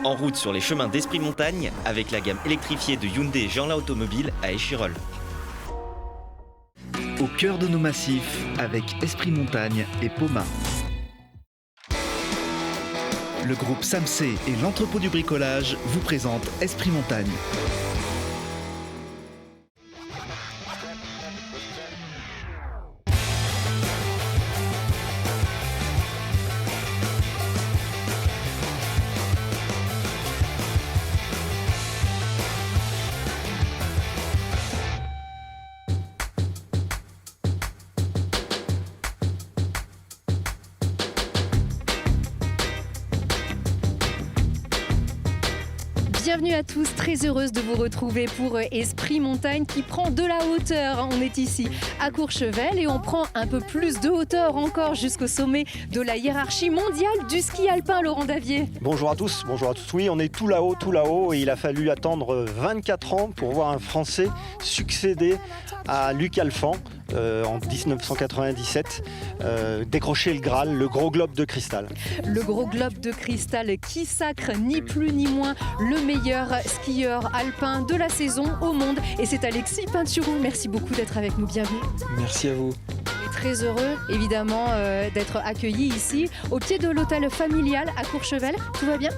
En route sur les chemins d'Esprit Montagne avec la gamme électrifiée de Hyundai et Jeanlin Automobile à Échirolles. Au cœur de nos massifs avec Esprit Montagne et Poma. Le groupe Samsé et l'entrepôt du bricolage vous présentent Esprit Montagne. Bienvenue à tous, très heureuse de vous retrouver pour Esprit Montagne qui prend de la hauteur. On est ici à Courchevel et on prend un peu plus de hauteur encore jusqu'au sommet de la hiérarchie mondiale du ski alpin, Laurent Davier. Bonjour à tous. Oui, on est tout là-haut et il a fallu attendre 24 ans pour voir un Français succéder à Luc Alphand en 1997, décrocher le Graal, le gros globe de cristal. Le gros globe de cristal qui sacre ni plus ni moins le meilleur skieur alpin de la saison au monde. Et c'est Alexis Pinturault. Merci beaucoup d'être avec nous. Bienvenue. Merci à vous. On est très heureux, évidemment, d'être accueillis ici, au pied de l'hôtel familial à Courchevel. Tout va bien ?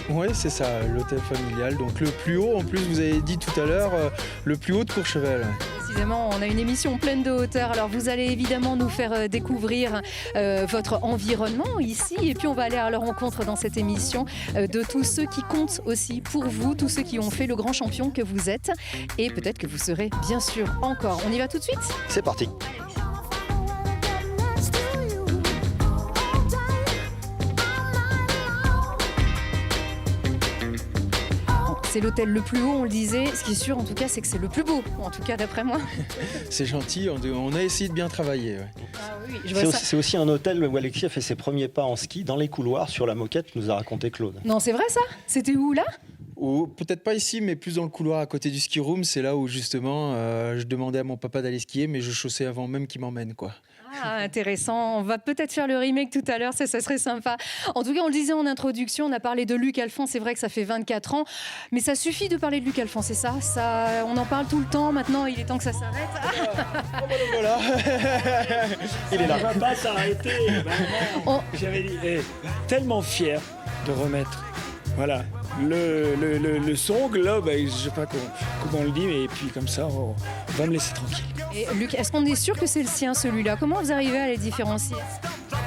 Oui, c'est ça, l'hôtel familial. Donc le plus haut, en plus, vous avez dit tout à l'heure, le plus haut de Courchevel. Précisément, on a une émission pleine de hauteur. Alors vous allez évidemment nous faire découvrir votre environnement ici. Et puis on va aller à la rencontre dans cette émission de tous ceux qui comptent aussi pour vous, tous ceux qui ont fait le grand champion que vous êtes. Et peut-être que vous serez bien sûr encore. On y va tout de suite ? C'est parti. C'est l'hôtel le plus haut, on le disait. Ce qui est sûr, en tout cas, c'est que c'est le plus beau. En tout cas, d'après moi. C'est gentil, on a essayé de bien travailler. Ouais. Ah oui, C'est aussi un hôtel où Alexis a fait ses premiers pas en ski dans les couloirs sur la moquette, nous a raconté Claude. Non, c'est vrai ça ? C'était où là ? Ou peut-être pas ici, mais plus dans le couloir à côté du ski room. C'est là où justement, je demandais à mon papa d'aller skier, mais je chaussais avant même qu'il m'emmène, quoi. Ah, intéressant. On va peut-être faire le remake tout à l'heure, ça serait sympa. En tout cas, on le disait en introduction, on a parlé de Luc Alphand, c'est vrai que ça fait 24 ans, mais ça suffit de parler de Luc Alphand, c'est ça, on en parle tout le temps, maintenant il est temps que ça s'arrête. Voilà. Il est là. Ça ne va pas s'arrêter, vraiment. J'avais dit, tellement fier de remettre. Voilà, son globe, je ne sais pas comment on le dit, mais puis comme ça, on va me laisser tranquille. Et Luc, est-ce qu'on est sûr que c'est le sien celui-là ? Comment vous arrivez à les différencier ?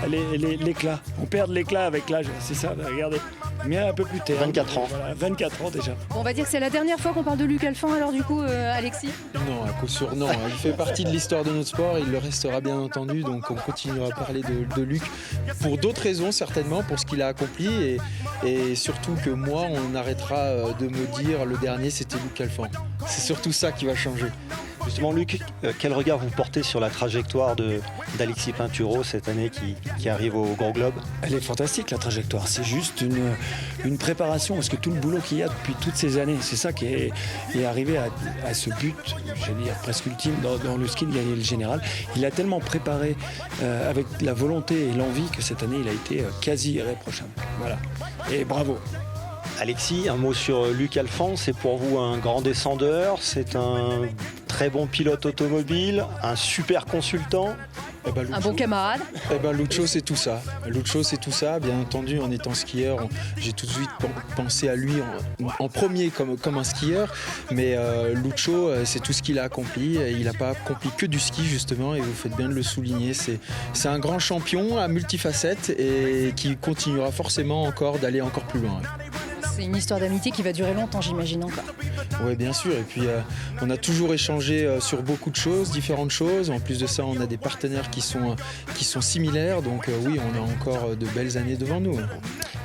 L'éclat, on perd de l'éclat avec l'âge, c'est ça, regardez. Mais un peu plus tard. 24 ans. Voilà, 24 ans déjà. On va dire que c'est la dernière fois qu'on parle de Luc Alphand, alors du coup, Alexis ? Non, à coup sûr, non. Il fait partie de l'histoire de notre sport, il le restera bien entendu, donc on continuera à parler de Luc pour d'autres raisons, certainement, pour ce qu'il a accompli, et surtout que moi, on arrêtera de me dire le dernier, c'était Luc Alphand. C'est surtout ça qui va changer. Justement, Luc, quel regard vous portez sur la trajectoire d'Alexis Pinturault cette année qui arrive au Gros Globe ? Elle est fantastique, la trajectoire. C'est juste une préparation, parce que tout le boulot qu'il y a depuis toutes ces années, c'est ça qui est arrivé à ce but, j'allais dire presque ultime, dans le ski de gagner le général. Il a tellement préparé avec la volonté et l'envie que cette année, il a été quasi irréprochable. Voilà. Et bravo. Alexis, un mot sur Luc Alphand, c'est pour vous un grand descendeur, c'est un très bon pilote automobile, un super consultant. Un bon camarade. Lucho, c'est tout ça. Lucho, c'est tout ça. Bien entendu, en étant skieur, j'ai tout de suite pensé à lui en premier comme un skieur. Mais Lucho, c'est tout ce qu'il a accompli. Il n'a pas accompli que du ski, justement, et vous faites bien de le souligner. C'est un grand champion à multifacettes et qui continuera forcément d'aller encore plus loin. C'est une histoire d'amitié qui va durer longtemps, j'imagine encore. Oui, bien sûr. Et puis, on a toujours échangé sur beaucoup de choses, différentes choses. En plus de ça, on a des partenaires qui sont similaires. Donc oui, on a encore de belles années devant nous.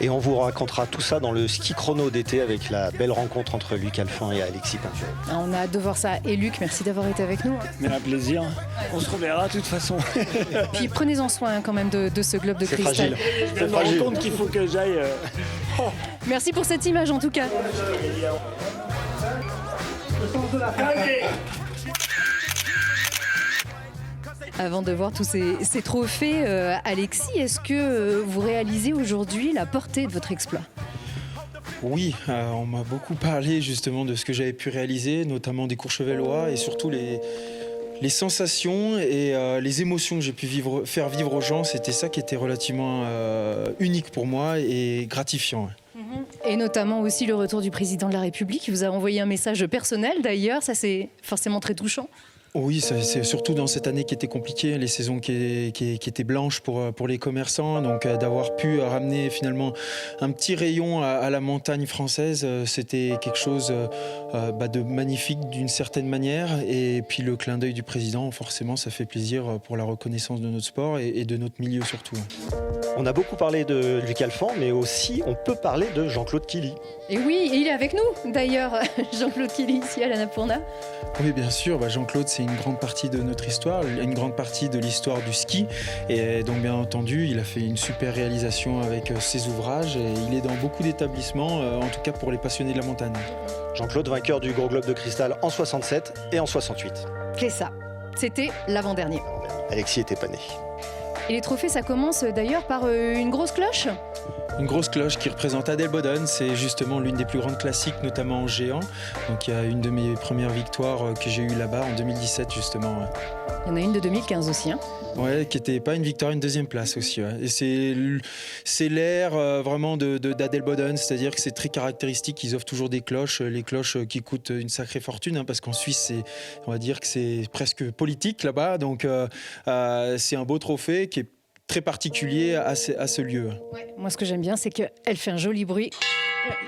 Et on vous racontera tout ça dans le ski chrono d'été avec la belle rencontre entre Luc Alphand et Alexis Pinturault. On a hâte de voir ça. Et Luc, merci d'avoir été avec nous. Mais un plaisir. On se reverra de toute façon. Puis prenez-en soin quand même de ce globe de cristal. Fragile. Je me rends compte qu'il faut que j'aille... Merci pour cette image en tout cas. Avant de voir tous ces trophées, Alexis, est-ce que vous réalisez aujourd'hui la portée de votre exploit ? Oui, on m'a beaucoup parlé justement de ce que j'avais pu réaliser, notamment des Courchevellois et surtout les sensations et les émotions que j'ai pu faire vivre aux gens. C'était ça qui était relativement unique pour moi et gratifiant. Et notamment aussi le retour du président de la République qui vous a envoyé un message personnel d'ailleurs, ça c'est forcément très touchant. Oui, c'est surtout dans cette année qui était compliquée, les saisons qui étaient blanches pour les commerçants. Donc d'avoir pu ramener finalement un petit rayon à la montagne française, c'était quelque chose de magnifique d'une certaine manière. Et puis le clin d'œil du président, forcément, ça fait plaisir pour la reconnaissance de notre sport et de notre milieu surtout. On a beaucoup parlé de Luc Alphand, mais aussi on peut parler de Jean-Claude Killy. Et oui, il est avec nous d'ailleurs, Jean-Claude Killy ici à l'Annapurna. Oui, bien sûr, Jean-Claude, c'est une grande partie de notre histoire, une grande partie de l'histoire du ski. Et donc, bien entendu, il a fait une super réalisation avec ses ouvrages. Et il est dans beaucoup d'établissements, en tout cas pour les passionnés de la montagne. Jean-Claude, vainqueur du Gros Globe de Cristal en 67 et en 68. C'est ça, c'était l'avant-dernier. Alexis était pas né. Et les trophées, ça commence d'ailleurs par une grosse cloche. Une grosse cloche qui représente Adelboden, c'est justement l'une des plus grandes classiques, notamment en géant. Donc il y a une de mes premières victoires que j'ai eues là-bas en 2017 justement. Il y en a une de 2015 aussi. Ouais, qui n'était pas une victoire, une deuxième place aussi. Ouais. Et c'est l'air vraiment d'Adelboden, c'est-à-dire que c'est très caractéristique. Ils offrent toujours des cloches, les cloches qui coûtent une sacrée fortune, parce qu'en Suisse, on va dire que c'est presque politique là-bas. Donc c'est un beau trophée qui est très particulier à ce lieu. Ouais, moi, ce que j'aime bien, c'est qu'elle fait un joli bruit.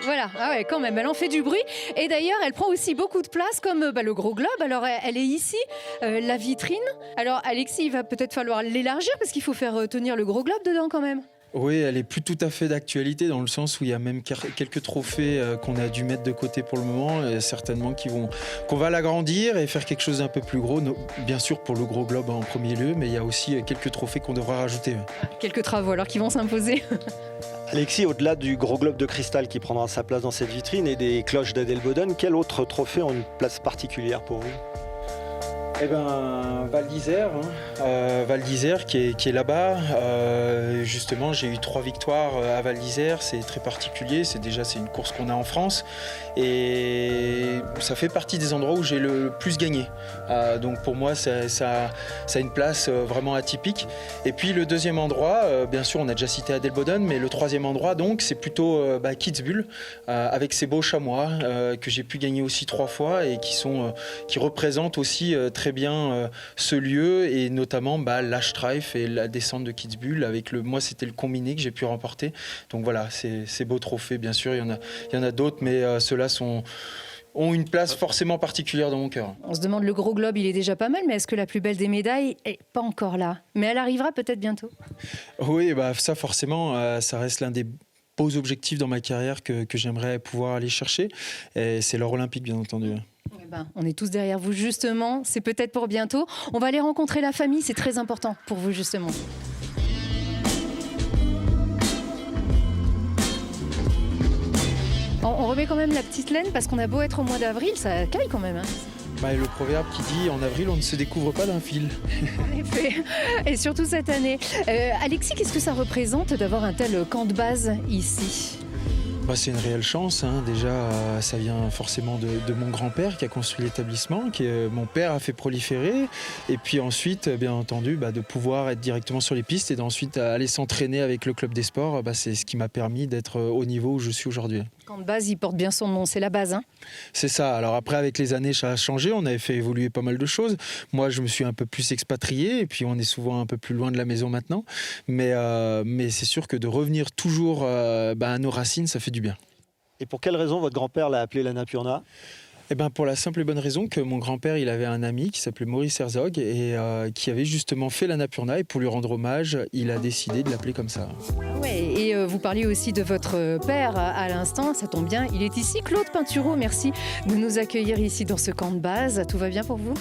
Voilà, ah ouais, quand même, elle en fait du bruit. Et d'ailleurs, elle prend aussi beaucoup de place, comme le Gros Globe. Alors, elle est ici, la vitrine. Alors, Alexis, il va peut-être falloir l'élargir, parce qu'il faut faire tenir le Gros Globe dedans, quand même. Oui, elle est plus tout à fait d'actualité dans le sens où il y a même quelques trophées qu'on a dû mettre de côté pour le moment et certainement qu'on va l'agrandir et faire quelque chose d'un peu plus gros. Bien sûr pour le Gros Globe en premier lieu, mais il y a aussi quelques trophées qu'on devra rajouter. Quelques travaux alors qui vont s'imposer. Alexis, au-delà du Gros Globe de Cristal qui prendra sa place dans cette vitrine et des cloches d'Adelboden, quel autre trophée ont une place particulière pour vous ? Eh ben, Val d'Isère, Val d'Isère qui est là-bas. Justement, j'ai eu 3 victoires à Val d'Isère. C'est très particulier. C'est une course qu'on a en France. Et ça fait partie des endroits où j'ai le plus gagné. Donc pour moi, ça a une place vraiment atypique. Et puis le deuxième endroit, bien sûr, on a déjà cité Adelboden, mais le troisième endroit, donc, c'est plutôt Kitzbühel, avec ces beaux chamois que j'ai pu gagner aussi 3 fois et qui représentent aussi très bien ce lieu et notamment l'Ashstreif et la descente de Kitzbühel. Moi, c'était le combiné que j'ai pu remporter. Donc voilà, ces beaux trophées, bien sûr, il y en a d'autres, mais ceux-là ont une place forcément particulière dans mon cœur. On se demande, le Gros Globe, il est déjà pas mal, mais est-ce que la plus belle des médailles est pas encore là ? Mais elle arrivera peut-être bientôt. Oui, ça forcément, ça reste l'un des beaux objectifs dans ma carrière que j'aimerais pouvoir aller chercher. Et c'est l'or olympique, bien entendu. On est tous derrière vous, justement. C'est peut-être pour bientôt. On va aller rencontrer la famille, c'est très important pour vous, justement. On remet quand même la petite laine parce qu'on a beau être au mois d'avril, ça caille quand même. Le proverbe qui dit « En avril, on ne se découvre pas d'un fil ». En effet, et surtout cette année. Alexis, qu'est-ce que ça représente d'avoir un tel camp de base ici ? C'est une réelle chance. Déjà, ça vient forcément de mon grand-père qui a construit l'établissement, que mon père a fait proliférer. Et puis ensuite, bien entendu, de pouvoir être directement sur les pistes et d'ensuite aller s'entraîner avec le club des sports, c'est ce qui m'a permis d'être au niveau où je suis aujourd'hui. Camp de base, il porte bien son nom, c'est la base. C'est ça. Alors après, avec les années, ça a changé. On avait fait évoluer pas mal de choses. Moi, je me suis un peu plus expatrié et puis on est souvent un peu plus loin de la maison maintenant. Mais c'est sûr que de revenir toujours à nos racines, ça fait du bien. Et pour quelle raison votre grand-père l'a appelé l'Annapurna ? Pour la simple et bonne raison que mon grand-père, il avait un ami qui s'appelait Maurice Herzog et qui avait justement fait l'Annapurna, et pour lui rendre hommage, il a décidé de l'appeler comme ça. Ouais, et vous parliez aussi de votre père à l'instant, ça tombe bien, il est ici. Claude Pinturo, merci de nous accueillir ici dans ce camp de base. Tout va bien pour vous ?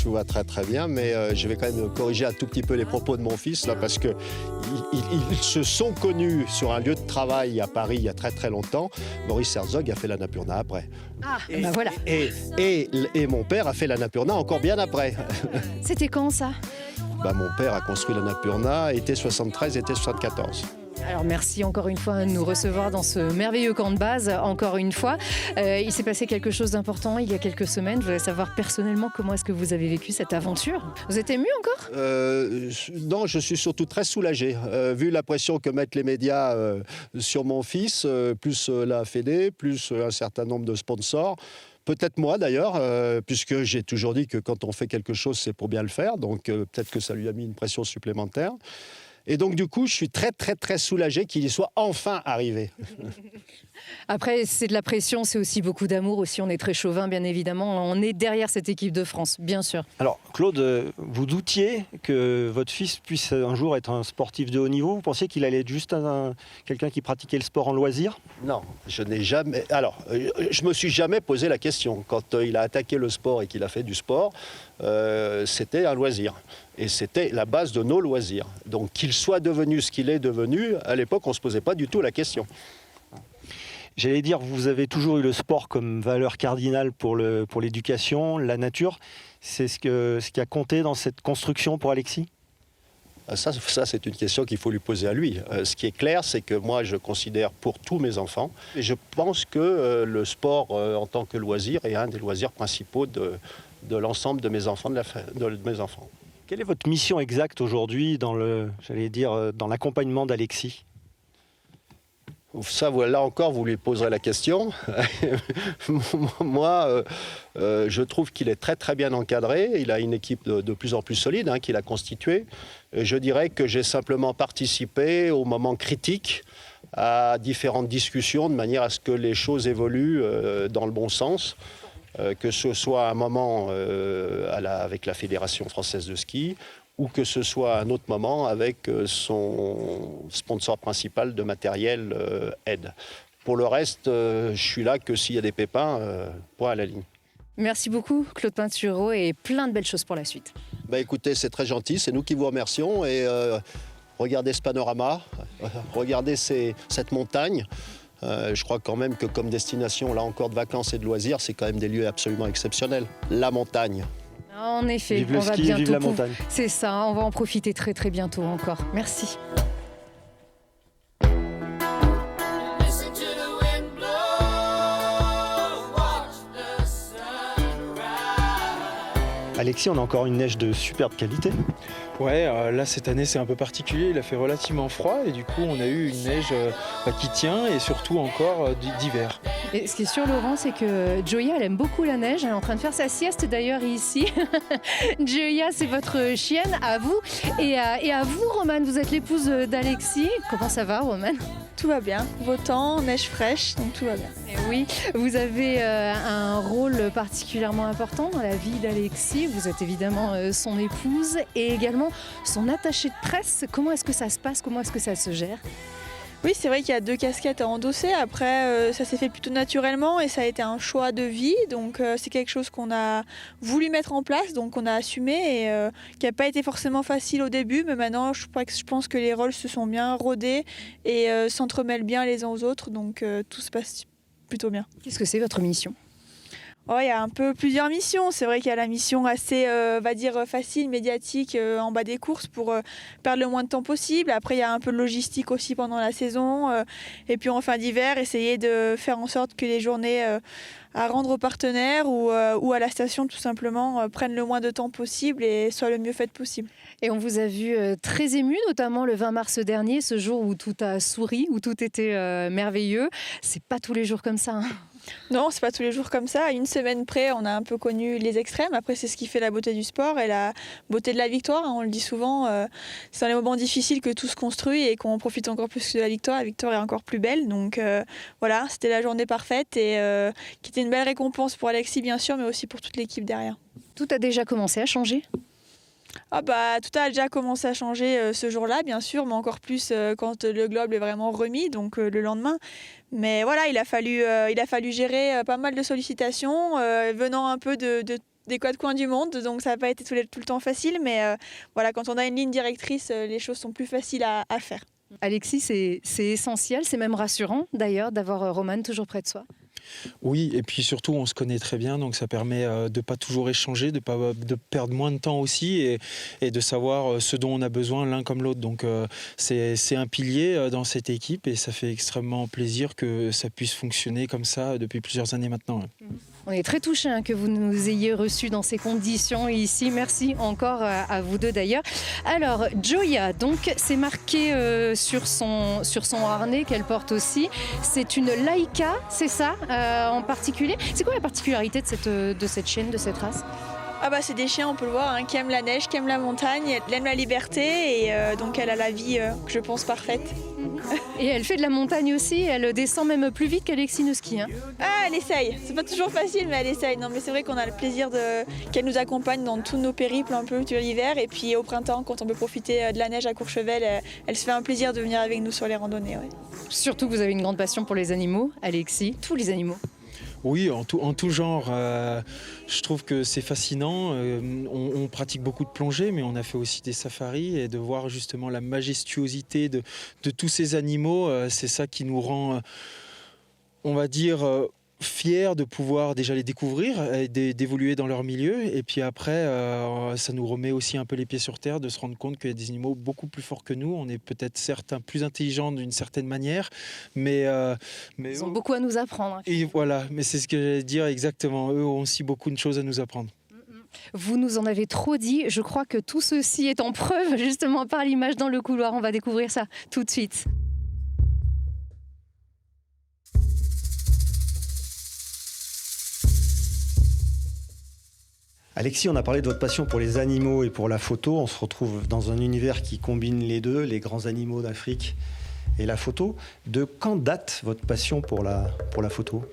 Tout va très très bien, mais je vais quand même corriger un tout petit peu les propos de mon fils là, parce que ils se sont connus sur un lieu de travail à Paris il y a très très longtemps. Maurice Herzog a fait l'Annapurna après. Voilà. Et mon père a fait l'Annapurna encore bien après. C'était quand ça ? Mon père a construit l'Annapurna été 73, été 74. Alors merci encore une fois de nous recevoir dans ce merveilleux camp de base. Encore une fois, il s'est passé quelque chose d'important il y a quelques semaines. Je voudrais savoir personnellement comment est-ce que vous avez vécu cette aventure. Vous êtes ému encore ? Non, je suis surtout très soulagé. Vu la pression que mettent les médias sur mon fils, plus la Fédé, plus un certain nombre de sponsors. Peut-être moi d'ailleurs, puisque j'ai toujours dit que quand on fait quelque chose, c'est pour bien le faire. Donc peut-être que ça lui a mis une pression supplémentaire. Et donc du coup, je suis très très très soulagé qu'il y soit enfin arrivé. Après, c'est de la pression, c'est aussi beaucoup d'amour. Aussi, on est très chauvin, bien évidemment. On est derrière cette équipe de France, bien sûr. Alors Claude, vous doutiez que votre fils puisse un jour être un sportif de haut niveau? Vous pensiez qu'il allait être juste quelqu'un qui pratiquait le sport en loisir? Non, je n'ai jamais... Alors, je me suis jamais posé la question. Quand il a attaqué le sport et qu'il a fait du sport, c'était un loisir. Et c'était la base de nos loisirs. Donc qu'il soit devenu ce qu'il est devenu, à l'époque, on ne se posait pas du tout la question. J'allais dire, vous avez toujours eu le sport comme valeur cardinale pour l'éducation, la nature. C'est ce qui a compté dans cette construction pour Alexis? Ça, c'est une question qu'il faut lui poser à lui. Ce qui est clair, c'est que moi, je considère pour tous mes enfants, et je pense que le sport en tant que loisir est un des loisirs principaux de l'ensemble de mes enfants, de mes enfants. Quelle est votre mission exacte aujourd'hui dans l'accompagnement d'Alexis? Ça, là encore, vous lui poserez la question. Moi, je trouve qu'il est très très bien encadré. Il a une équipe de plus en plus solide qu'il a constituée. Je dirais que j'ai simplement participé au moment critique à différentes discussions de manière à ce que les choses évoluent dans le bon sens. Que ce soit un moment avec la Fédération française de ski, ou que ce soit un autre moment avec son sponsor principal de matériel, Aide. Pour le reste, je suis là que s'il y a des pépins, point à la ligne. Merci beaucoup Claude Pinturault et plein de belles choses pour la suite. Écoutez, c'est très gentil, c'est nous qui vous remercions. Et regardez ce panorama, regardez cette montagne. Je crois quand même que comme destination, là encore, de vacances et de loisirs, c'est quand même des lieux absolument exceptionnels. La montagne. En effet, vive le on va ski, bientôt vive la montagne. C'est ça, on va en profiter très très bientôt encore. Merci. Alexis, on a encore une neige de superbe qualité. Ouais, là cette année c'est un peu particulier, il a fait relativement froid et du coup on a eu une neige qui tient et surtout encore d'hiver. Et ce qui est sûr Laurent, c'est que Joya elle aime beaucoup la neige, elle est en train de faire sa sieste d'ailleurs ici. Joya c'est votre chienne, à vous. Et à vous Romane, vous êtes l'épouse d'Alexis. Comment ça va Romane? Tout va bien, beau temps, neige fraîche, donc tout va bien. Et oui, vous avez un rôle particulièrement important dans la vie d'Alexis. Vous êtes évidemment son épouse et également son attachée de presse. Comment est-ce que ça se passe? Comment est-ce que ça se gère? Oui, c'est vrai qu'il y a 2 casquettes à endosser. Après, ça s'est fait plutôt naturellement et ça a été un choix de vie. Donc, c'est quelque chose qu'on a voulu mettre en place, donc on a assumé et qui n'a pas été forcément facile au début. Mais maintenant, je pense que les rôles se sont bien rodés et s'entremêlent bien les uns aux autres. Donc, tout se passe plutôt bien. Qu'est-ce que c'est votre mission? Il y a un peu plusieurs missions. C'est vrai qu'il y a la mission assez, facile, médiatique, en bas des courses pour perdre le moins de temps possible. Après, il y a un peu de logistique aussi pendant la saison. Et puis en fin d'hiver, essayer de faire en sorte que les journées à rendre aux partenaires ou à la station, tout simplement, prennent le moins de temps possible et soient le mieux faites possible. Et on vous a vu très ému, notamment le 20 mars dernier, ce jour où tout a souri, où tout était merveilleux. C'est pas tous les jours comme ça. Non, c'est pas tous les jours comme ça. À une semaine près, on a un peu connu les extrêmes. Après, c'est ce qui fait la beauté du sport et la beauté de la victoire. On le dit souvent, c'est dans les moments difficiles que tout se construit et qu'on profite encore plus de la victoire. La victoire est encore plus belle. Donc voilà, c'était la journée parfaite et qui était une belle récompense pour Alexis, bien sûr, mais aussi pour toute l'équipe derrière. Tout a déjà commencé à changer? Tout a déjà commencé à changer ce jour-là, bien sûr, mais encore plus quand le globe est vraiment remis, donc le lendemain. Mais voilà, il a fallu gérer pas mal de sollicitations, venant un peu des 4 coins du monde, donc ça n'a pas été tout le temps facile, mais voilà, quand on a une ligne directrice, les choses sont plus faciles à faire. Alexis, c'est essentiel, c'est même rassurant d'ailleurs d'avoir Romane toujours près de soi. Oui, et puis surtout, on se connaît très bien, donc ça permet de ne pas toujours échanger, de perdre moins de temps aussi et de savoir ce dont on a besoin l'un comme l'autre. Donc c'est un pilier dans cette équipe et ça fait extrêmement plaisir que ça puisse fonctionner comme ça depuis plusieurs années maintenant. On est très touchés que vous nous ayez reçus dans ces conditions ici. Merci encore à vous deux d'ailleurs. Alors, Joya, donc, c'est marqué sur son harnais qu'elle porte aussi. C'est une Laika, c'est ça, en particulier. C'est quoi la particularité de cette chienne, de cette race ? Ah bah c'est des chiens, on peut le voir, qui aiment la neige, qui aiment la montagne, elle aime la liberté et donc elle a la vie, je pense, parfaite. Et elle fait de la montagne aussi, elle descend même plus vite qu'Alexis ne skie. Ah, elle essaye, c'est pas toujours facile mais elle essaye. Non mais c'est vrai qu'on a le plaisir qu'elle nous accompagne dans tous nos périples un peu durant l'hiver et puis au printemps quand on peut profiter de la neige à Courchevel, elle se fait un plaisir de venir avec nous sur les randonnées. Ouais. Surtout que vous avez une grande passion pour les animaux, Alexis, tous les animaux. Oui, en tout genre. Je trouve que c'est fascinant. On pratique beaucoup de plongée, mais on a fait aussi des safaris et de voir justement la majestuosité de tous ces animaux, c'est ça qui nous rend, on va dire, fiers de pouvoir déjà les découvrir, et d'évoluer dans leur milieu. Et puis après, ça nous remet aussi un peu les pieds sur terre, de se rendre compte qu'il y a des animaux beaucoup plus forts que nous. On est peut-être certains plus intelligents d'une certaine manière, mais ils ont beaucoup à nous apprendre. Et voilà, mais c'est ce que j'allais dire exactement. Eux ont aussi beaucoup de choses à nous apprendre. Vous nous en avez trop dit. Je crois que tout ceci est en preuve justement par l'image dans le couloir. On va découvrir ça tout de suite. Alexis, on a parlé de votre passion pour les animaux et pour la photo. On se retrouve dans un univers qui combine les deux, les grands animaux d'Afrique et la photo. De quand date votre passion pour la photo ?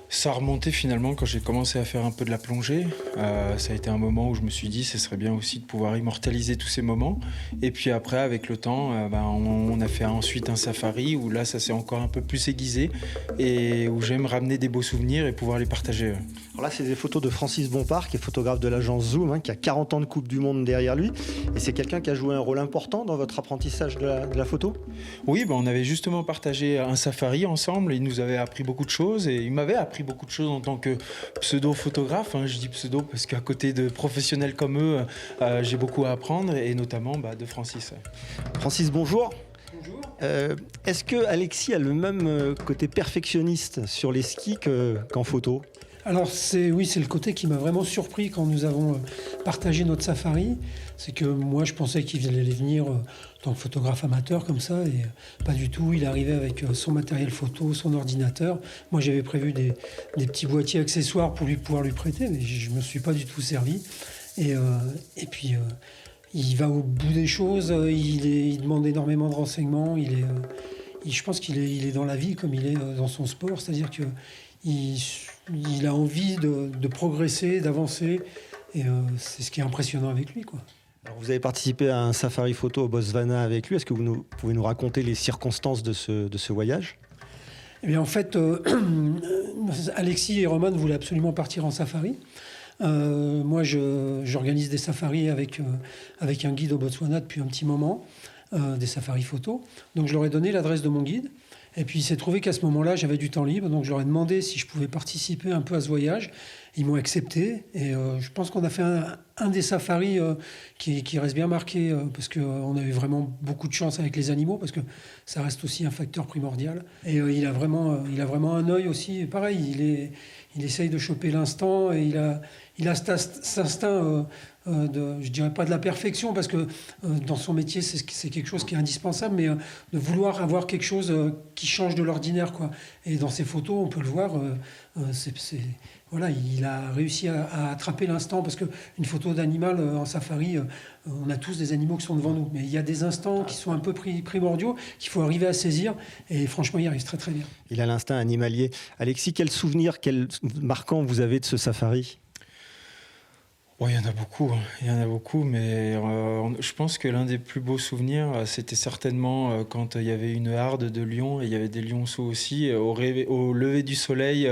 Ça a remonté finalement quand j'ai commencé à faire un peu de la plongée. Ça a été un moment où je me suis dit ce serait bien aussi de pouvoir immortaliser tous ces moments. Et puis après, avec le temps, on a fait ensuite un safari où là, ça s'est encore un peu plus aiguisé et où j'aime ramener des beaux souvenirs et pouvoir les partager. Alors là, c'est des photos de Francis Bompard, qui est photographe de l'agence Zoom, qui a 40 ans de Coupe du Monde derrière lui. Et c'est quelqu'un qui a joué un rôle important dans votre apprentissage de la photo ? Oui, on avait justement partagé un safari ensemble. Il nous avait appris beaucoup de choses et il m'avait appris beaucoup de choses en tant que pseudo-photographe. Je dis pseudo parce qu'à côté de professionnels comme eux, j'ai beaucoup à apprendre et notamment de Francis. Francis, bonjour. Bonjour. Est-ce que Alexis a le même côté perfectionniste sur les skis qu'en photo ? Alors c'est le côté qui m'a vraiment surpris quand nous avons partagé notre safari. C'est que moi je pensais qu'il allait venir en tant que photographe amateur comme ça et pas du tout. Il arrivait avec son matériel photo, son ordinateur. Moi j'avais prévu des petits boîtiers accessoires pour pouvoir lui prêter, mais je ne me suis pas du tout servi. Et puis il va au bout des choses, il demande énormément de renseignements. Je pense qu'il est dans la vie comme il est dans son sport, c'est-à-dire que il a envie de progresser, d'avancer, et c'est ce qui est impressionnant avec lui, quoi. Alors vous avez participé à un safari photo au Botswana avec lui. Est-ce que vous pouvez nous raconter les circonstances de ce voyage ? Eh bien, en fait, Alexis et Roman voulaient absolument partir en safari. Moi, j'organise des safaris avec un guide au Botswana depuis un petit moment, des safaris photos. Donc, je leur ai donné l'adresse de mon guide. Et puis il s'est trouvé qu'à ce moment-là, j'avais du temps libre, donc je leur ai demandé si je pouvais participer un peu à ce voyage. Ils m'ont accepté et je pense qu'on a fait un des safaris qui reste bien marqué parce qu'on a eu vraiment beaucoup de chance avec les animaux, parce que ça reste aussi un facteur primordial. Et il a vraiment un œil aussi. Et pareil, il essaye de choper l'instant et il a cet instinct je dirais pas de la perfection, parce que dans son métier c'est quelque chose qui est indispensable, mais de vouloir avoir quelque chose qui change de l'ordinaire, quoi. Et dans ses photos on peut le voir, voilà, il a réussi à attraper l'instant, parce qu'une photo d'animal en safari, on a tous des animaux qui sont devant nous, mais il y a des instants qui sont un peu primordiaux qu'il faut arriver à saisir, et franchement il arrive très très bien. Il a l'instinct animalier. Alexis, quel souvenir, quel marquant vous avez de ce safari ? Oh, il y en a beaucoup, mais je pense que l'un des plus beaux souvenirs, c'était certainement quand il y avait une harde de lions, et il y avait des lionceaux aussi, au lever du soleil,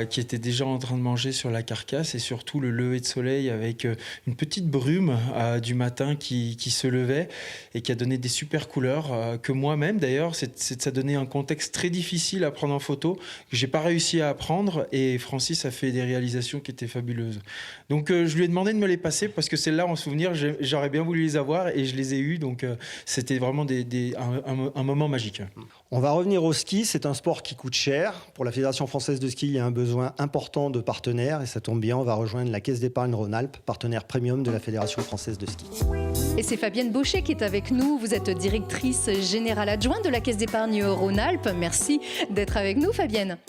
qui étaient déjà en train de manger sur la carcasse, et surtout le lever de soleil avec une petite brume du matin qui se levait, et qui a donné des super couleurs, que moi-même d'ailleurs, ça donnait un contexte très difficile à prendre en photo, que j'ai pas réussi à apprendre, et Francis a fait des réalisations qui étaient fabuleuses. Donc je lui ai demandé de me les passer parce que celles-là, en souvenir, j'aurais bien voulu les avoir et je les ai eues. Donc c'était vraiment un moment magique. On va revenir au ski. C'est un sport qui coûte cher. Pour la Fédération française de ski, il y a un besoin important de partenaires. Et ça tombe bien, on va rejoindre la Caisse d'épargne Rhône-Alpes, partenaire premium de la Fédération française de ski. Et c'est Fabienne Baucher qui est avec nous. Vous êtes directrice générale adjointe de la Caisse d'épargne Rhône-Alpes. Merci d'être avec nous, Fabienne.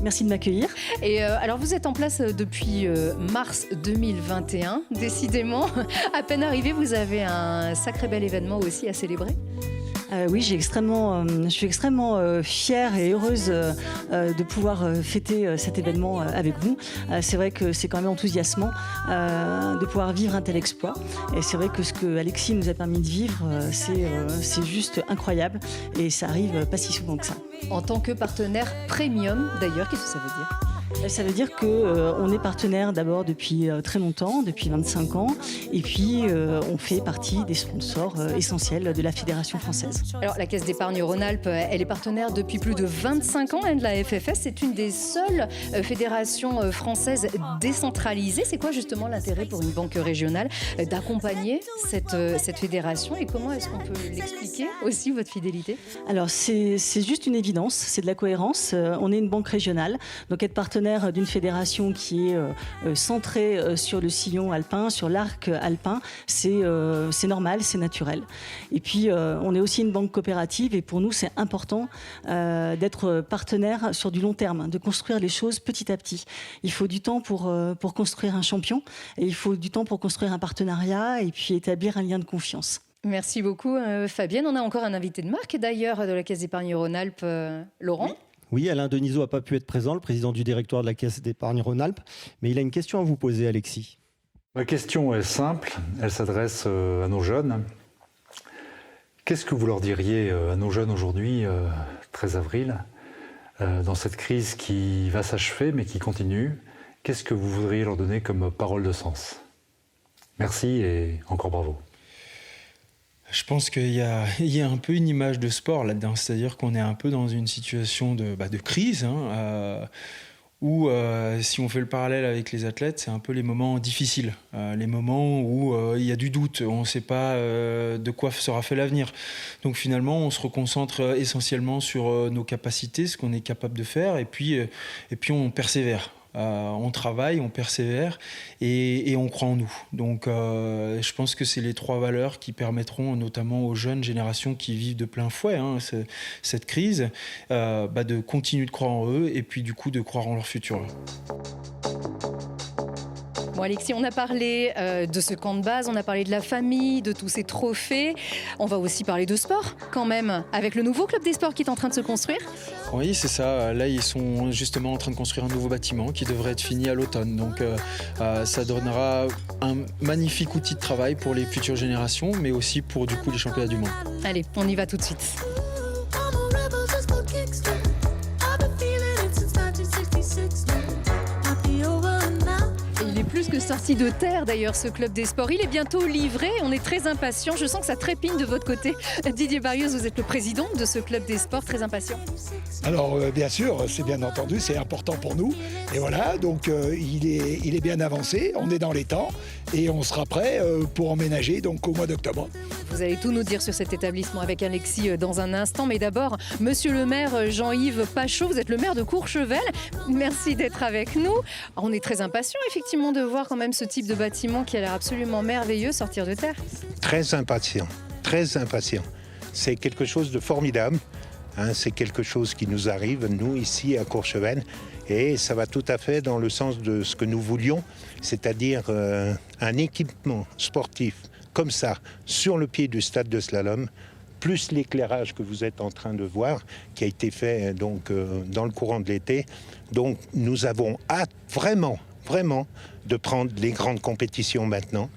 Merci de m'accueillir. Et alors vous êtes en place depuis mars 2021. Décidément, à peine arrivé, vous avez un sacré bel événement aussi à célébrer. Oui, je suis extrêmement fière et heureuse de pouvoir fêter cet événement avec vous. C'est vrai que c'est quand même enthousiasmant de pouvoir vivre un tel exploit. Et c'est vrai que ce que Alexis nous a permis de vivre, c'est juste incroyable. Et ça arrive pas si souvent que ça. En tant que partenaire premium, d'ailleurs, qu'est-ce que ça veut dire ? Ça veut dire qu'on est partenaire d'abord depuis très longtemps, depuis 25 ans, et puis on fait partie des sponsors essentiels de la Fédération française. Alors la Caisse d'épargne Rhône-Alpes, elle est partenaire depuis plus de 25 ans de la FFS. C'est une des seules fédérations françaises décentralisées. C'est quoi justement l'intérêt pour une banque régionale d'accompagner cette fédération, et comment est-ce qu'on peut l'expliquer aussi, votre fidélité ? Alors c'est juste une évidence, c'est de la cohérence. On est une banque régionale, donc être partenaire d'une fédération qui est centrée sur le sillon alpin, sur l'arc alpin, c'est normal, c'est naturel. Et puis on est aussi une banque coopérative, et pour nous c'est important d'être partenaire sur du long terme, de construire les choses petit à petit. Il faut du temps pour construire un champion, et il faut du temps pour construire un partenariat et puis établir un lien de confiance. Merci beaucoup Fabienne. On a encore un invité de marque d'ailleurs de la Caisse d'épargne Rhône-Alpes, Laurent. Oui, Alain Denisot n'a pas pu être présent, le président du directoire de la Caisse d'épargne Rhône-Alpes, mais il a une question à vous poser, Alexis. Ma question est simple, elle s'adresse à nos jeunes. Qu'est-ce que vous leur diriez à nos jeunes aujourd'hui, 13 avril, dans cette crise qui va s'achever mais qui continue? Qu'est-ce que vous voudriez leur donner comme parole de sens? Merci et encore bravo. Je pense qu'il y a un peu une image de sport là-dedans, c'est-à-dire qu'on est un peu dans une situation de crise, où si on fait le parallèle avec les athlètes, c'est un peu les moments difficiles, les moments où il y a du doute, on ne sait pas de quoi sera fait l'avenir. Donc finalement, on se reconcentre essentiellement sur nos capacités, ce qu'on est capable de faire, et puis on persévère. On travaille, on persévère et on croit en nous. Donc je pense que c'est les trois valeurs qui permettront notamment aux jeunes générations qui vivent de plein fouet cette crise, de continuer de croire en eux et puis du coup de croire en leur futur. Bon Alexis, on a parlé de ce camp de base, on a parlé de la famille, de tous ces trophées. On va aussi parler de sport quand même, avec le nouveau club des sports qui est en train de se construire. Oui, c'est ça. Là, ils sont justement en train de construire un nouveau bâtiment qui devrait être fini à l'automne. Donc ça donnera un magnifique outil de travail pour les futures générations, mais aussi pour du coup les championnats du monde. Allez, on y va tout de suite. Plus que sorti de terre d'ailleurs ce club des sports. Il est bientôt livré, on est très impatients. Je sens que ça trépigne de votre côté. Didier Barrios, vous êtes le président de ce club des sports, très impatient. Alors bien sûr, c'est bien entendu, c'est important pour nous. Et voilà, donc il est bien avancé, on est dans les temps et on sera prêt pour emménager donc au mois d'octobre. Vous allez tout nous dire sur cet établissement avec Alexis dans un instant. Mais d'abord, monsieur le maire Jean-Yves Pachot, vous êtes le maire de Courchevel. Merci d'être avec nous. On est très impatients effectivement de voir quand même ce type de bâtiment qui a l'air absolument merveilleux sortir de terre. Très impatient, très impatient. C'est quelque chose de formidable. C'est quelque chose qui nous arrive, nous, ici à Courchevel. Et ça va tout à fait dans le sens de ce que nous voulions, c'est-à-dire un équipement sportif comme ça, sur le pied du stade de slalom, plus l'éclairage que vous êtes en train de voir, qui a été fait donc, dans le courant de l'été. Donc nous avons vraiment vraiment, de prendre les grandes compétitions maintenant.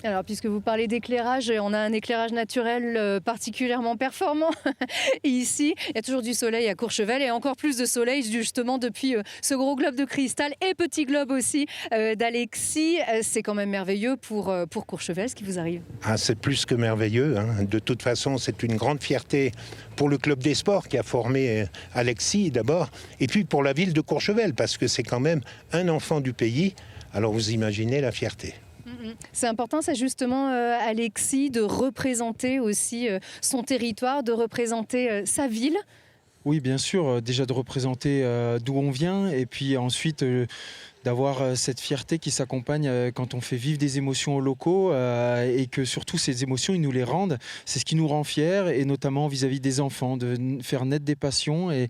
Alors, puisque vous parlez d'éclairage, on a un éclairage naturel particulièrement performant ici. Il y a toujours du soleil à Courchevel et encore plus de soleil justement depuis ce gros globe de cristal et petit globe aussi d'Alexis. C'est quand même merveilleux pour Courchevel ce qui vous arrive. Ah, c'est plus que merveilleux, hein. De toute façon, c'est une grande fierté pour le club des sports qui a formé Alexis d'abord, et puis pour la ville de Courchevel, parce que c'est quand même un enfant du pays. Alors vous imaginez la fierté. C'est important, ça justement, Alexis, de représenter aussi son territoire, de représenter sa ville. Oui, bien sûr, déjà de représenter d'où on vient et puis ensuite d'avoir cette fierté qui s'accompagne quand on fait vivre des émotions aux locaux et que surtout ces émotions, ils nous les rendent. C'est ce qui nous rend fiers et notamment vis-à-vis des enfants, de faire naître des passions et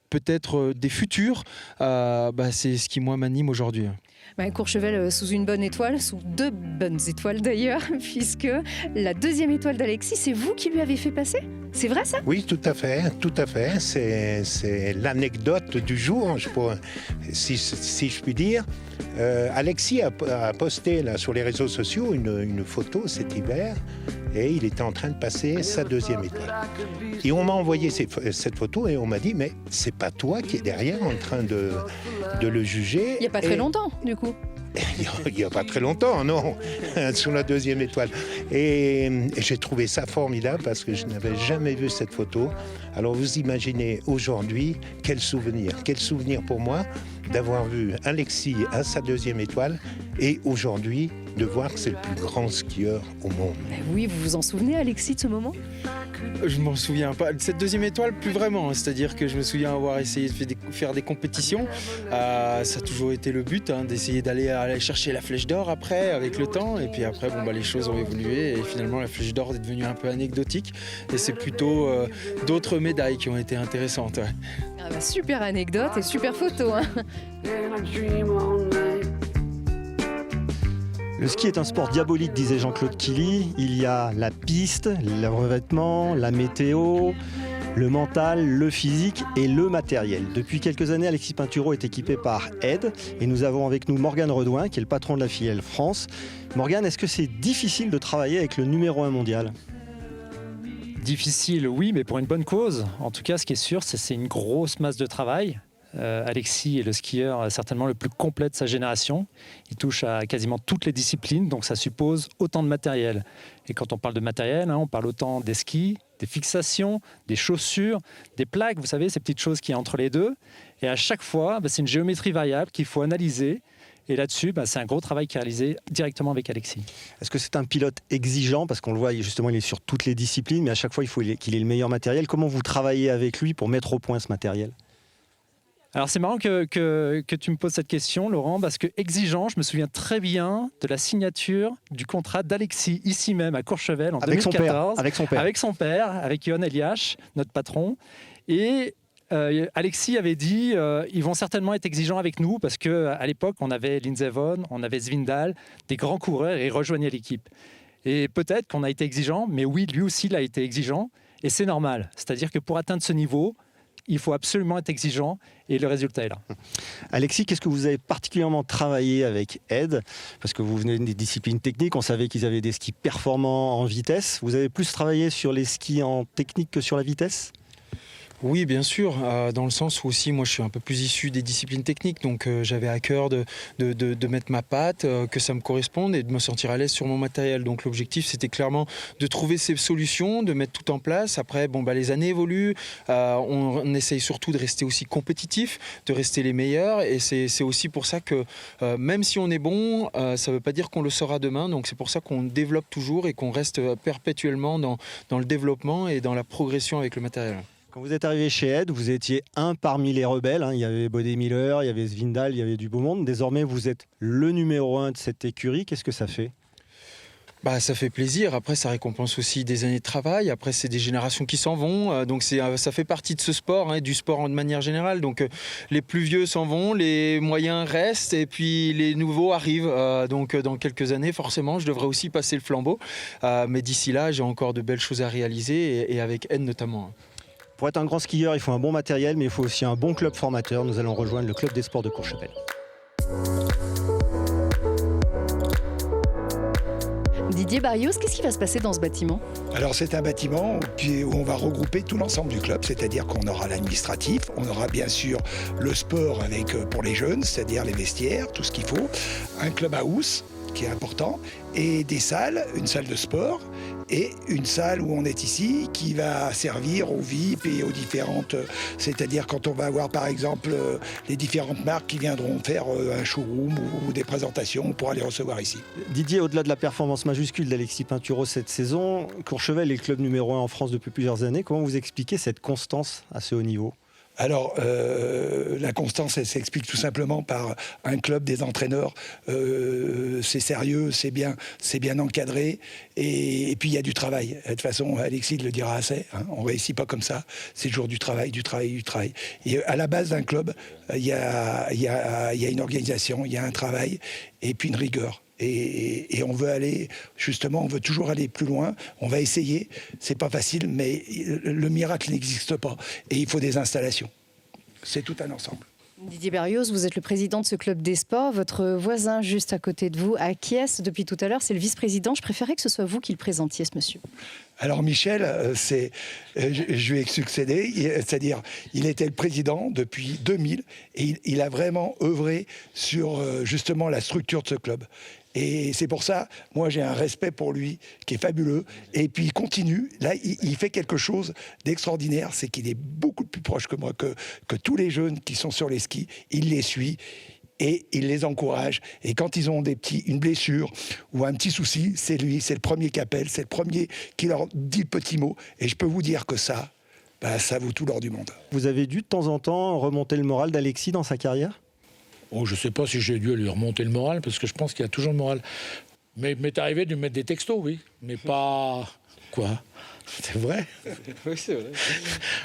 peut-être des futurs. C'est ce qui, moi, m'anime aujourd'hui. Courchevel sous une bonne étoile, sous 2 bonnes étoiles d'ailleurs, puisque la 2e étoile d'Alexis, c'est vous qui lui avez fait passer? C'est vrai ça? Oui, tout à fait, tout à fait. C'est l'anecdote du jour, si je puis dire. Alexis a posté là, sur les réseaux sociaux une photo cet hiver et il était en train de passer sa 2e étoile. Et on m'a envoyé cette photo et on m'a dit mais c'est pas toi qui es derrière en train de le juger. Il n'y a pas très longtemps du coup. Il n'y a pas très longtemps, non, sur la 2e étoile. Et j'ai trouvé ça formidable parce que je n'avais jamais vu cette photo. Alors vous imaginez aujourd'hui, quel souvenir pour moi d'avoir vu Alexis à sa 2e étoile et aujourd'hui de voir que c'est le plus grand skieur au monde. Oui, vous vous en souvenez, Alexis, de ce moment? Je m'en souviens pas. Cette 2e étoile, plus vraiment. C'est-à-dire que je me souviens avoir essayé de faire des compétitions. Ça a toujours été le but, d'essayer d'aller chercher la flèche d'or après, avec le temps. Et puis après, les choses ont évolué. Et finalement, la flèche d'or est devenue un peu anecdotique. Et c'est plutôt d'autres médailles qui ont été intéressantes. Ouais. Super anecdote et super photo. Le ski est un sport diabolique, disait Jean-Claude Killy. Il y a la piste, le revêtement, la météo, le mental, le physique et le matériel. Depuis quelques années, Alexis Pinturault est équipé par Aide et nous avons avec nous Morgane Redouin, qui est le patron de la filiale France. Morgane, est-ce que c'est difficile de travailler avec le numéro 1 mondial ? Difficile, oui, mais pour une bonne cause. En tout cas, ce qui est sûr, c'est une grosse masse de travail. Alexis est le skieur certainement le plus complet de sa génération. Il touche à quasiment toutes les disciplines, donc ça suppose autant de matériel. Et quand on parle de matériel, on parle autant des skis, des fixations, des chaussures, des plaques, vous savez, ces petites choses qui sont entre les deux. Et à chaque fois, c'est une géométrie variable qu'il faut analyser. Et là-dessus, c'est un gros travail qui est réalisé directement avec Alexis. Est-ce que c'est un pilote exigeant? Parce qu'on le voit, justement, il est sur toutes les disciplines, mais à chaque fois, il faut qu'il ait le meilleur matériel. Comment vous travaillez avec lui pour mettre au point ce matériel? Alors c'est marrant que tu me poses cette question, Laurent, parce que exigeant, je me souviens très bien de la signature du contrat d'Alexis, ici même à Courchevel, en 2014. Avec son père, avec Johan Eliasch, notre patron. Et Alexis avait dit ils vont certainement être exigeants avec nous, parce qu'à l'époque, on avait Lindsey Vonn, on avait Svindal, des grands coureurs, et ils rejoignaient l'équipe. Et peut-être qu'on a été exigeant, mais oui, lui aussi, il a été exigeant. Et c'est normal. C'est-à-dire que pour atteindre ce niveau, il faut absolument être exigeant et le résultat est là. Alexis, qu'est-ce que vous avez particulièrement travaillé avec Aide? Parce que vous venez des disciplines techniques, on savait qu'ils avaient des skis performants en vitesse. Vous avez plus travaillé sur les skis en technique que sur la vitesse? Oui, bien sûr, dans le sens où aussi moi je suis un peu plus issu des disciplines techniques, donc j'avais à cœur de mettre ma patte, que ça me corresponde et de me sentir à l'aise sur mon matériel. Donc l'objectif c'était clairement de trouver ces solutions, de mettre tout en place. Après, les années évoluent, on essaye surtout de rester aussi compétitif, de rester les meilleurs et c'est aussi pour ça que même si on est bon, ça ne veut pas dire qu'on le sera demain. Donc c'est pour ça qu'on développe toujours et qu'on reste perpétuellement dans le développement et dans la progression avec le matériel. Quand vous êtes arrivé chez Aide, vous étiez un parmi les rebelles. Il y avait Bode Miller, il y avait Svindal, il y avait du beau monde. Désormais, vous êtes le numéro 1 de cette écurie. Qu'est-ce que ça fait ? Ça fait plaisir. Après, ça récompense aussi des années de travail. Après, c'est des générations qui s'en vont. Donc, ça fait partie de ce sport, du sport de manière générale. Donc, les plus vieux s'en vont, les moyens restent et puis les nouveaux arrivent. Donc, dans quelques années, forcément, je devrais aussi passer le flambeau. Mais d'ici là, j'ai encore de belles choses à réaliser et avec Aide notamment. Pour être un grand skieur, il faut un bon matériel, mais il faut aussi un bon club formateur. Nous allons rejoindre le club des sports de Courchevel. Didier Barrios, qu'est-ce qui va se passer dans ce bâtiment? Alors c'est un bâtiment où on va regrouper tout l'ensemble du club, c'est-à-dire qu'on aura l'administratif, on aura bien sûr le sport avec pour les jeunes, c'est-à-dire les vestiaires, tout ce qu'il faut, un clubhouse qui est important, et des salles, une salle de sport et une salle où on est ici qui va servir aux VIP et aux différentes, c'est-à-dire quand on va avoir par exemple les différentes marques qui viendront faire un showroom ou des présentations, on pourra les recevoir ici. Didier, au-delà de la performance majuscule d'Alexis Pinturo cette saison, Courchevel est le club numéro 1 en France depuis plusieurs années. Comment vous expliquez cette constance à ce haut niveau ? Alors, la constance, elle s'explique tout simplement par un club, des entraîneurs. C'est sérieux, c'est bien encadré. Et puis, il y a du travail. De toute façon, Alexis le dira assez. Hein, on ne réussit pas comme ça. C'est toujours du travail. Et à la base d'un club, il y a une organisation, il y a un travail et puis une rigueur. Et on veut aller, justement, on veut toujours aller plus loin. On va essayer. C'est pas facile, mais le miracle n'existe pas. Et il faut des installations. C'est tout un ensemble. Didier Barrios, vous êtes le président de ce club des sports. Votre voisin juste à côté de vous acquiesce depuis tout à l'heure. C'est le vice-président. Je préférais que ce soit vous qui le présentiez, ce monsieur. Alors Michel, je lui ai succédé, c'est-à-dire il était le président depuis 2000 et il a vraiment œuvré sur justement la structure de ce club. Et c'est pour ça, moi j'ai un respect pour lui qui est fabuleux. Et puis il continue, là il fait quelque chose d'extraordinaire, c'est qu'il est beaucoup plus proche que moi, que tous les jeunes qui sont sur les skis, il les suit. Et il les encourage. Et quand ils ont une blessure ou un petit souci, c'est lui, c'est le premier qui appelle, c'est le premier qui leur dit le petit mot. Et je peux vous dire que ça vaut tout l'or du monde. Vous avez dû de temps en temps remonter le moral d'Alexis dans sa carrière ? Oh, je ne sais pas si j'ai dû lui remonter le moral, parce que je pense qu'il y a toujours le moral. Mais il m'est arrivé de lui mettre des textos, oui. Mais pas... Quoi ? C'est vrai. Oui, c'est vrai.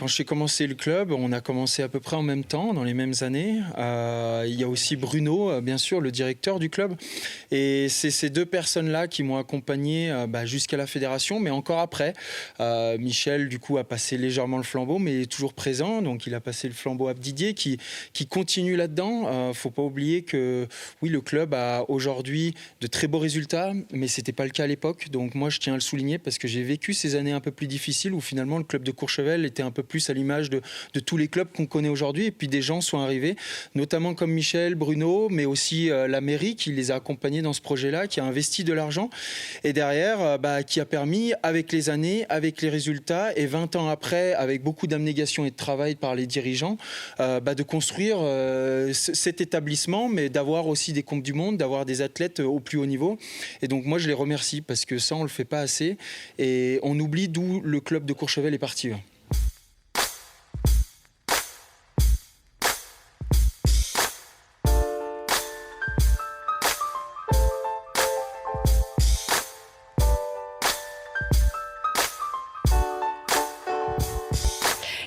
Quand j'ai commencé le club, on a commencé à peu près en même temps, dans les mêmes années. Il y a aussi Bruno, bien sûr, le directeur du club. Et c'est ces deux personnes-là qui m'ont accompagné jusqu'à la fédération, mais encore après. Michel, du coup, a passé légèrement le flambeau, mais il est toujours présent. Donc, il a passé le flambeau à Didier, qui continue là-dedans. Faut pas oublier que, oui, le club a aujourd'hui de très beaux résultats, mais c'était pas le cas à l'époque. Donc, moi, je tiens à le souligner parce que j'ai vécu ces années un peu plus difficile où finalement le club de Courchevel était un peu plus à l'image de tous les clubs qu'on connaît aujourd'hui, et puis des gens sont arrivés, notamment comme Michel, Bruno, mais aussi la mairie qui les a accompagnés dans ce projet-là, qui a investi de l'argent et derrière qui a permis avec les années, avec les résultats et 20 ans après, avec beaucoup d'abnégation et de travail par les dirigeants, de construire cet établissement, mais d'avoir aussi des Coupes du Monde, d'avoir des athlètes au plus haut niveau. Et donc moi je les remercie parce que ça on le fait pas assez et on oublie d'où le club de Courchevel est parti.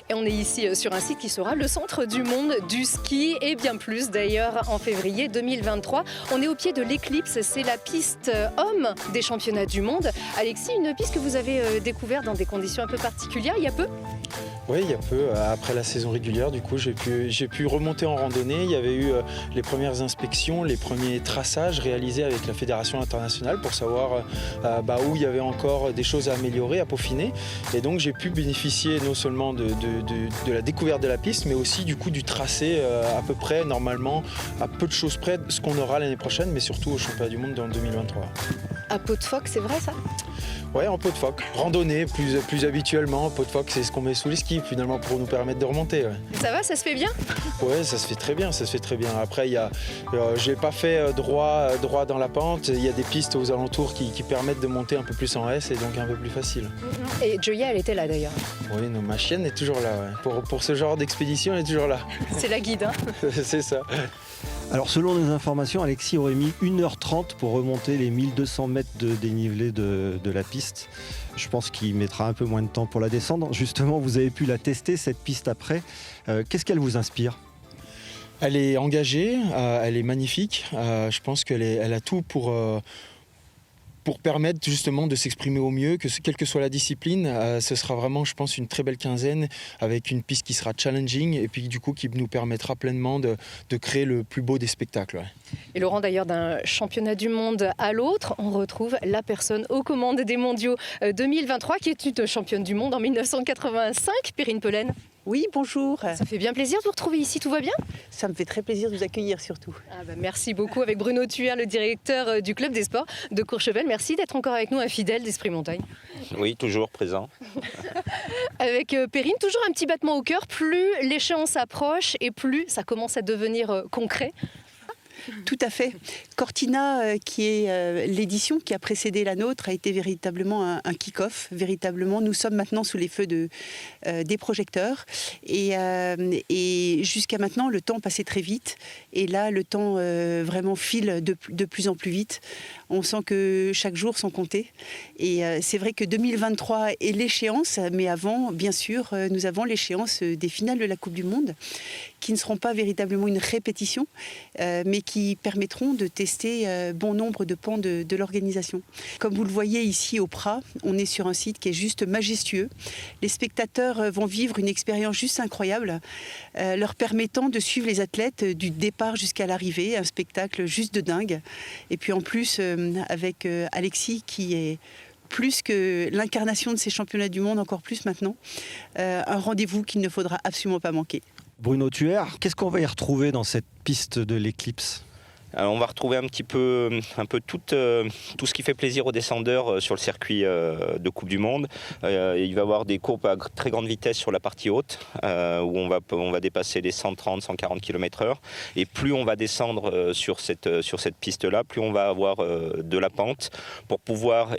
Et on est ici sur un site qui sera le centre du monde du ski et bien plus d'ailleurs en février 2023. On est au pied de l'Éclipse, c'est la piste homme des championnats du monde. Alexis, une piste que vous avez découverte dans des conditions un peu particulières il y a peu ? Oui, il y a peu. Après la saison régulière, du coup, j'ai pu remonter en randonnée. Il y avait eu les premières inspections, les premiers traçages réalisés avec la Fédération internationale pour savoir où il y avait encore des choses à améliorer, à peaufiner. Et donc, j'ai pu bénéficier non seulement de la découverte de la piste, mais aussi du coup du tracé à peu près, normalement, à peu de choses près, ce qu'on aura l'année prochaine, mais surtout au championnat du monde dans 2023. À Pot de Phoque, c'est vrai ça ? Ouais, en Pot de Phoque. Randonnée, plus habituellement. Pot de Phoque, c'est ce qu'on met sous les skis, finalement, pour nous permettre de remonter. Ouais. Ça va, ça se fait bien ? Ouais, ça se fait très bien, Après, j'ai pas fait droit dans la pente. Il y a des pistes aux alentours qui permettent de monter un peu plus en S et donc un peu plus facile. Et Joya, elle était là d'ailleurs. Oui, ma chienne est toujours là. Ouais. Pour ce genre d'expédition, elle est toujours là. C'est la guide, hein ? C'est ça. Alors selon nos informations, Alexis aurait mis 1h30 pour remonter les 1200 mètres de dénivelé de la piste. Je pense qu'il mettra un peu moins de temps pour la descendre. Justement, vous avez pu la tester, cette piste, après. Qu'est-ce qu'elle vous inspire ? Elle est engagée, elle est magnifique. Je pense qu'elle a tout pour pour permettre justement de s'exprimer au mieux, quelle que soit la discipline. Ce sera vraiment, je pense, une très belle quinzaine avec une piste qui sera challenging et puis du coup qui nous permettra pleinement de créer le plus beau des spectacles. Et Laurent, d'ailleurs, d'un championnat du monde à l'autre, on retrouve la personne aux commandes des mondiaux 2023 qui est une championne du monde en 1985, Perrine Pelen. Oui, bonjour. Ça fait bien plaisir de vous retrouver ici, tout va bien ? Ça me fait très plaisir de vous accueillir surtout. Merci beaucoup avec Bruno Thuer, le directeur du club des sports de Courchevel. Merci d'être encore avec nous, un fidèle d'Esprit Montagne. Oui, toujours présent. Avec Perrine, toujours un petit battement au cœur, plus l'échéance approche et plus ça commence à devenir concret. Tout à fait. Cortina, qui est l'édition qui a précédé la nôtre, a été véritablement un kick-off. Véritablement, nous sommes maintenant sous les feux des projecteurs. Et jusqu'à maintenant, le temps passait très vite. Et là, le temps vraiment file de plus en plus vite. On sent que chaque jour sont comptés. Et c'est vrai que 2023 est l'échéance, mais avant, bien sûr, nous avons l'échéance des finales de la Coupe du Monde, qui ne seront pas véritablement une répétition, mais qui permettront de tester bon nombre de pans de l'organisation. Comme vous le voyez ici au Prat, on est sur un site qui est juste majestueux. Les spectateurs vont vivre une expérience juste incroyable, leur permettant de suivre les athlètes du départ jusqu'à l'arrivée, un spectacle juste de dingue. Et puis en plus, avec Alexis qui est plus que l'incarnation de ces championnats du monde, encore plus maintenant, un rendez-vous qu'il ne faudra absolument pas manquer. Bruno Thuer, qu'est-ce qu'on va y retrouver dans cette piste de l'Eclipse ? Alors on va retrouver un peu tout ce qui fait plaisir aux descendeurs sur le circuit de Coupe du Monde. Il va y avoir des courbes à très grande vitesse sur la partie haute, où on va dépasser les 130-140 km/h. Et plus on va descendre sur cette piste-là, plus on va avoir de la pente pour pouvoir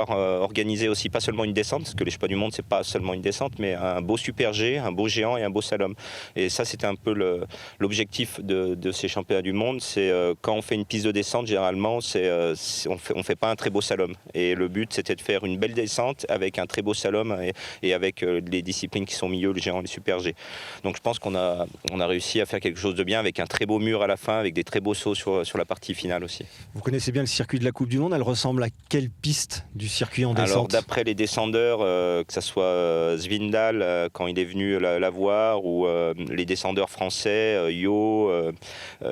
organiser aussi pas seulement une descente, parce que les championnats du monde c'est pas seulement une descente, mais un beau super G, un beau géant et un beau slalom. Et ça c'était un peu l'objectif de ces championnats du monde. Quand on fait une piste de descente, généralement, on fait pas un très beau slalom. Et le but, c'était de faire une belle descente avec un très beau slalom et avec les disciplines qui sont au milieu, le géant et le super G. Donc je pense qu'on a réussi à faire quelque chose de bien avec un très beau mur à la fin, avec des très beaux sauts sur la partie finale aussi. Vous connaissez bien le circuit de la Coupe du Monde, elle ressemble à quelle piste du circuit en descente ? Alors d'après les descendeurs, que ce soit Svindal quand il est venu la voir, ou les descendeurs français, Yo,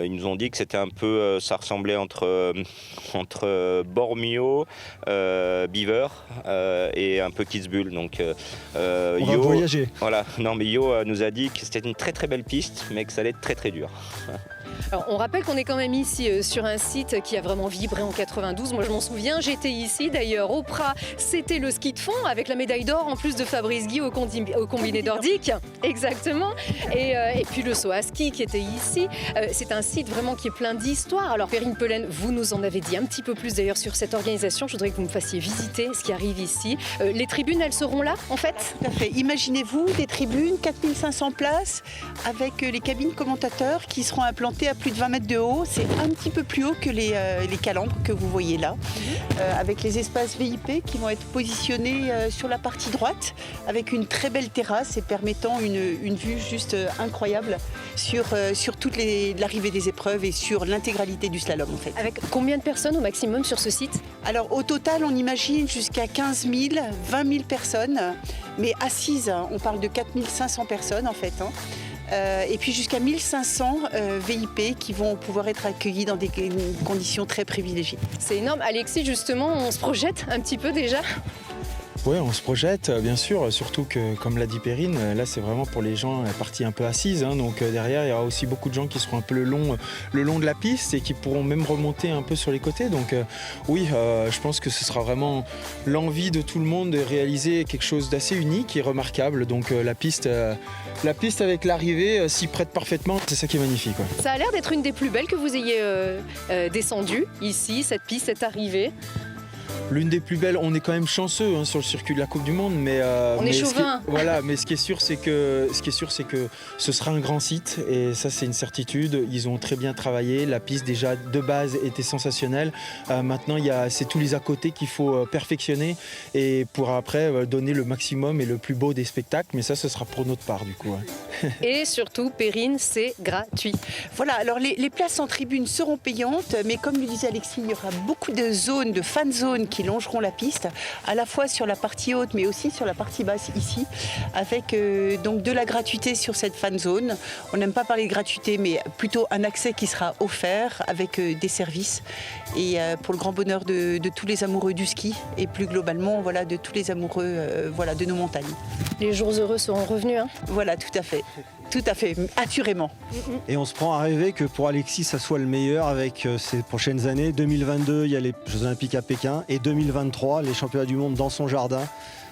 ils nous ont dit que c'était un peu, ça ressemblait entre Bormio, Beaver et un peu Kitzbühel. Donc on va voyager. Voilà, non mais Yo nous a dit que c'était une très très belle piste, mais que ça allait être très très dur. Alors, on rappelle qu'on est quand même ici sur un site qui a vraiment vibré en 92. Moi, je m'en souviens, j'étais ici d'ailleurs au Prat. C'était le ski de fond avec la médaille d'or en plus de Fabrice Guy au combiné nordique. Exactement. Et puis le saut à ski qui était ici. C'est un site vraiment qui est plein d'histoire. Alors, Perrine Pelen, vous nous en avez dit un petit peu plus d'ailleurs sur cette organisation. Je voudrais que vous me fassiez visiter ce qui arrive ici. Les tribunes, elles seront là en fait ? Tout à fait. Imaginez-vous des tribunes, 4500 places, avec les cabines commentateurs qui seront implantées à plus de 20 mètres de haut. C'est un petit peu plus haut que les calandres que vous voyez là, avec les espaces VIP qui vont être positionnés sur la partie droite, avec une très belle terrasse et permettant une vue juste incroyable sur toute l'arrivée des épreuves et sur l'intégralité du slalom en fait. Avec combien de personnes au maximum sur ce site ? Alors au total, on imagine jusqu'à 15 000, 20 000 personnes, mais assises, on parle de 4 500 personnes en fait. Et puis jusqu'à 1500 VIP qui vont pouvoir être accueillis dans des conditions très privilégiées. C'est énorme. Alexis, justement, on se projette un petit peu déjà ? Oui, on se projette, bien sûr, surtout que, comme l'a dit Perrine, là c'est vraiment pour les gens la partie un peu assise, hein, donc derrière il y aura aussi beaucoup de gens qui seront un peu le long de la piste et qui pourront même remonter un peu sur les côtés, donc oui, je pense que ce sera vraiment l'envie de tout le monde de réaliser quelque chose d'assez unique et remarquable, donc la piste avec l'arrivée s'y prête parfaitement, c'est ça qui est magnifique. Ouais. Ça a l'air d'être une des plus belles que vous ayez descendues ici, cette piste, cette arrivée. L'une des plus belles, on est quand même chanceux sur le circuit de la Coupe du Monde, mais on est chauvin. Voilà, mais ce qui est sûr, c'est que ce sera un grand site, et ça c'est une certitude. Ils ont très bien travaillé. La piste déjà de base était sensationnelle. Maintenant, c'est tous les à côté qu'il faut perfectionner et pour après donner le maximum et le plus beau des spectacles. Mais ça, ce sera pour notre part du coup. Ouais. Et surtout, Perrine, c'est gratuit. Voilà. Alors les places en tribune seront payantes, mais comme le disait Alexis, il y aura beaucoup de zones, de fan zones qui longeront la piste, à la fois sur la partie haute mais aussi sur la partie basse ici, avec donc de la gratuité sur cette fan zone. On n'aime pas parler de gratuité, mais plutôt un accès qui sera offert avec des services, et pour le grand bonheur de tous les amoureux du ski et plus globalement voilà, de tous les amoureux voilà, de nos montagnes. Les jours heureux seront revenus. Hein. Voilà, tout à fait. Tout à fait, assurément. Et on se prend à rêver que pour Alexis, ça soit le meilleur avec ces prochaines années. 2022, il y a les Jeux Olympiques à Pékin. Et 2023, les Championnats du Monde dans son jardin,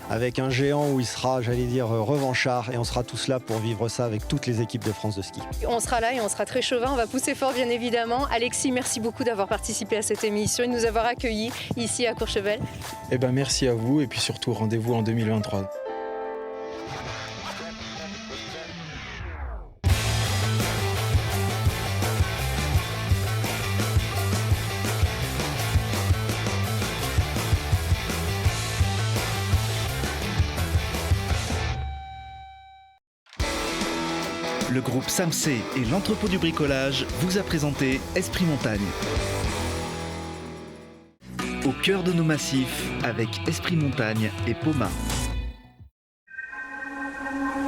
avec un géant où il sera, j'allais dire, revanchard. Et on sera tous là pour vivre ça avec toutes les équipes de France de ski. On sera là et on sera très chauvin. On va pousser fort, bien évidemment. Alexis, merci beaucoup d'avoir participé à cette émission et de nous avoir accueillis ici à Courchevel. Eh ben, merci à vous, et puis surtout, rendez-vous en 2023. Le groupe SAMC et l'entrepôt du bricolage vous a présenté Esprit Montagne. Au cœur de nos massifs avec Esprit Montagne et Poma.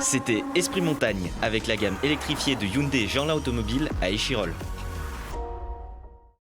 C'était Esprit Montagne avec la gamme électrifiée de Hyundai Jeanlin Automobile à Échirolles.